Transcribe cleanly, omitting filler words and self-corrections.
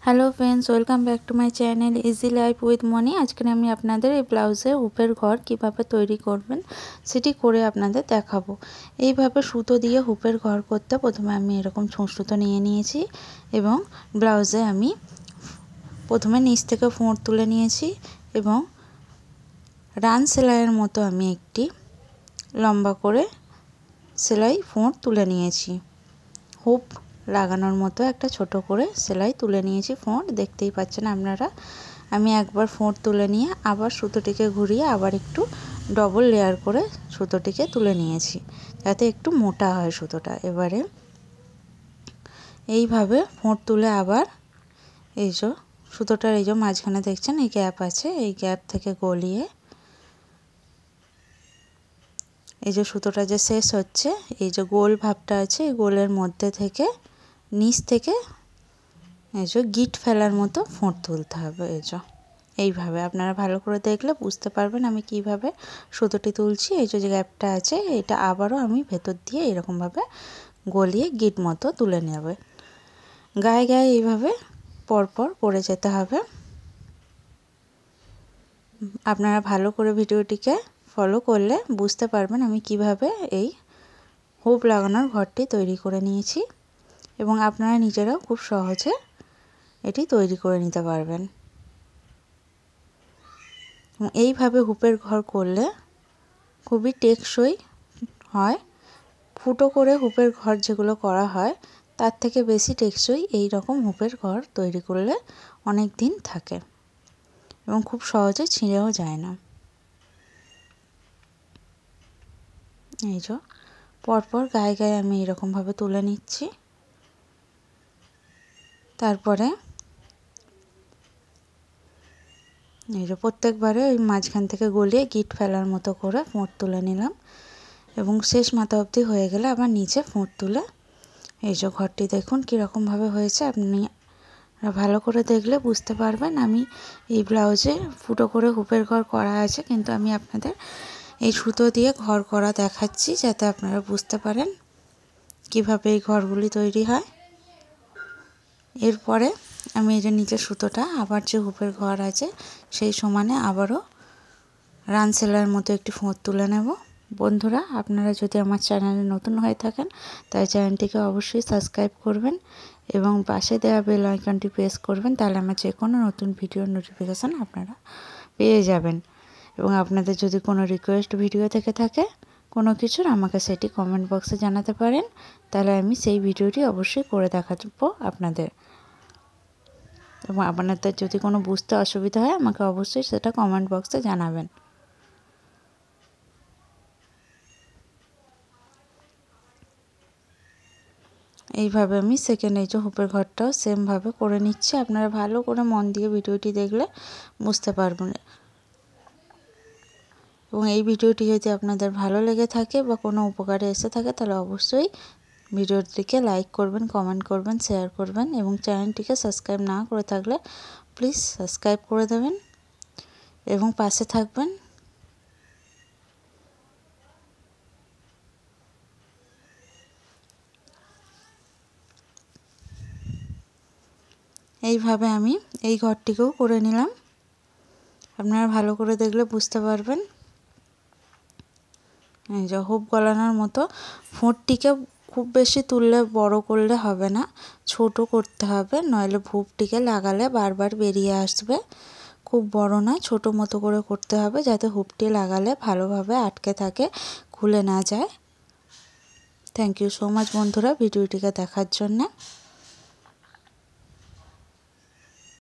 Hello friends, welcome back to my channel easy life with Moni. আজকে আমি আপনাদের এই ব্লাউজে হুপের ঘর কিভাবে তৈরি করবেন সেটি করে আপনাদের দেখাবো। এইভাবে সুতো দিয়ে হুপের ঘর করতে প্রথমে আমি এরকম সুতো নিয়ে নিয়েছি এবং ব্লাউজে আমি প্রথমে নিচ থেকে ফোঁড় তুলে নিয়েছি এবং রান সেলাইয়ের মতো আমি একটি লম্বা করে সেলাই ফোঁড় তুলে নিয়েছি। হুপ লাগানোর মতো একটা ছোট করে সেলাই তুলে নিয়েছি। ফোঁড় দেখতেই পাচ্ছেন আপনারা। আমি একবার ফোঁড় তুলে নিয়ে আবার সুতোটিকে ঘুরিয়ে আবার একটু ডবল লেয়ার করে সুতোটিকে তুলে নিয়েছি যাতে একটু মোটা হয় সুতোটা। এবারে এইভাবে ফোঁড় তুলে আবার এই যে সুতোটার এই যে মাঝখানে দেখছেন এই গ্যাপ আছে, এই গ্যাপ থেকে গলিয়ে এই যে সুতোটা যে শেষ হচ্ছে এই যে গোল ভাবটা আছে এই গোলের মধ্যে থেকে নিচ থেকে এই যে গিট ফেলার মতো ফোঁড় তুলতে হবে। এই যে এইভাবে আপনারা ভালো করে দেখলে বুঝতে পারবেন আমি কিভাবে সুতোটি তুলছি। এই যে গ্যাপটা আছে এটা আবারও আমি ভেতর দিয়ে এরকমভাবে গলিয়ে গিট মতো তুলে নেব। গায়ে গায়ে এইভাবে পরপর করে যেতে হবে। আপনারা ভালো করে ভিডিওটিকে ফলো করলে বুঝতে পারবেন আমি কিভাবে এই হুপ লাগানোর ঘরটি তৈরি করে নিয়েছি এবং আপনারা নিজেরাও খুব সহজে এটি তৈরি করে নিতে পারবেন। এইভাবে হুপের ঘর করলে খুবই টেকসই হয়। ফুটো করে হুপের ঘর যেগুলো করা হয় তার থেকে বেশি টেকসই এই রকম হুপের ঘর তৈরি করলে অনেক দিন থাকে এবং খুব সহজে ছিঁড়েও যায় না। এই যে পরপর গায়ে গায়ে আমি এরকমভাবে তুলে নিচ্ছি। তারপরে এই যে প্রত্যেকবারে ওই মাঝখান থেকে গলিয়ে গিট ফেলার মতো করে ফোঁড় তুলে নিলাম এবং শেষ মাথা অবধি হয়ে গেলে আবার নিচে ফোঁড় তুলে এই যে ঘরটি দেখুন কীরকমভাবে হয়েছে। আপনি ভালো করে দেখলে বুঝতে পারবেন আমি এই ব্লাউজে ফুটো করে হুপের ঘর করা আছে, কিন্তু আমি আপনাদের এই সুতো দিয়ে ঘর করা দেখাচ্ছি যাতে আপনারা বুঝতে পারেন কিভাবে এই ঘরগুলি তৈরি হয়। এরপরে আমি এই যে নিচের সুতোটা আবার যে হুপের ঘর আছে সেই সমানে আবারও রান সেলাইয়ের মতো একটি ফোঁড় তুলে নেব। বন্ধুরা, আপনারা যদি আমার চ্যানেলে নতুন হয়ে থাকেন তাই চ্যানেলটিকে অবশ্যই সাবস্ক্রাইব করবেন এবং পাশে দেওয়া বেল আইকনটি প্রেস করবেন, তাহলে আমার যে কোনো নতুন ভিডিওর নোটিফিকেশান আপনারা পেয়ে যাবেন। এবং আপনাদের যদি কোনো রিকোয়েস্ট ভিডিও থেকে থাকে কোনো কিছুর আমাকে সেটি কমেন্ট বক্সে জানাতে পারেন, তাহলে আমি সেই ভিডিওটি অবশ্যই করে দেখাবো আপনাদের। এবং আপনাদের যদি কোনো বুঝতে অসুবিধা হয় আমাকে অবশ্যই সেটা কমেন্ট বক্সে জানাবেন। এইভাবে আমি সেকেন্ড এই যে হুপের ঘরটাও সেমভাবে করে নিচ্ছি। আপনারা ভালো করে মন দিয়ে ভিডিওটি দেখলে বুঝতে পারবেন। এবং এই ভিডিওটি যদি আপনাদের ভালো লেগে থাকে বা কোনো উপকারে এসে থাকে তাহলে অবশ্যই ভিডিওটিকে লাইক করবেন, কমেন্ট করবেন, শেয়ার করবেন এবং চ্যানেলটিকে সাবস্ক্রাইব না করে থাকলে প্লিজ সাবস্ক্রাইব করে দেবেন এবং পাশে থাকবেন। এইভাবে আমি এই ঘরটিকেও করে নিলাম। আপনারা ভালো করে দেখলে বুঝতে পারবেন। এই যে হুপ গলানোর মতো ফোঁড়টিকে খুব বেশি তুললে বড় করলে হবে না, ছোট করতে হবে, নইলে হুপটিকে লাগালে বারবার বেরিয়ে আসবে। খুব বড় না, ছোট মতো করে করতে হবে যাতে হুপটি লাগালে ভালোভাবে আটকে থাকে, খুলে না যায়। থ্যাংক ইউ সো মাচ বন্ধুরা ভিডিওটিকে দেখার জন্য।